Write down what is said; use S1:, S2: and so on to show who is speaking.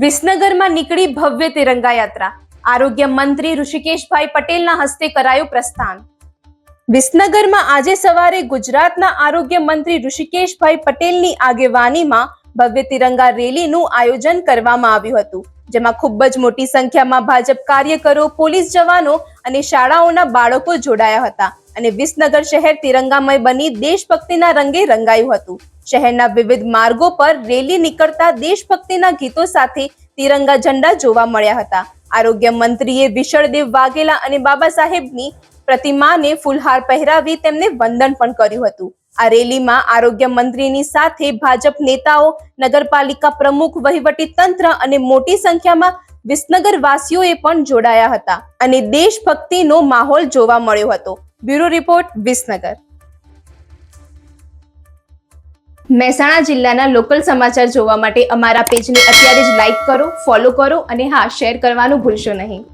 S1: વિસનગરમાં નીકળી ભવ્ય તિરંગા યાત્રા. આરોગ્ય મંત્રી ઋષિકેશભાઈ પટેલના હસ્તે કરાયું પ્રસ્થાન. વિસનગરમાં આજે સવારે ગુજરાતના આરોગ્ય મંત્રી ઋષિકેશભાઈ પટેલની આગેવાનીમાં ભવ્ય તિરંગા રેલીનું આયોજન કરવામાં આવ્યું હતું, જેમાં ખૂબ જ મોટી સંખ્યામાં ભાજપ કાર્યકરો, પોલીસ જવાનો અને શાળાઓના બાળકો જોડાયા હતા અને વિસનગર શહેર તિરંગામય બની દેશભક્તિના રંગે રંગાયું હતું. શહેરના વિવિધ માર્ગો પર રેલી નીકળતા દેશભક્તિના ગીતો સાથે તિરંગા ઝંડા જોવા મળ્યા હતા. આરોગ્ય મંત્રીએ વિશળદેવ વાઘેલા અને બાબા સાહેબની પ્રતિમાને ફૂલહાર પહેરાવી તેમને વંદન પણ કર્યું હતું. આ રેલીમાં આરોગ્ય મંત્રીની સાથે ભાજપ નેતાઓ, નગરપાલિકા પ્રમુખ, વહીવટી તંત્ર અને મોટી સંખ્યામાં વિસનગર વાસીઓએ પણ જોડાયા હતા અને દેશભક્તિનો માહોલ જોવા મળ્યો હતો. Bureau report, Visnagar. મહેસાણા જિલ્લાના લોકલ સમાચાર જોવા માટે અમારા પેજને અત્યારે જ લાઈક કરો, ફોલો કરો અને હા, શેર કરવાનું ભૂલશો નહીં.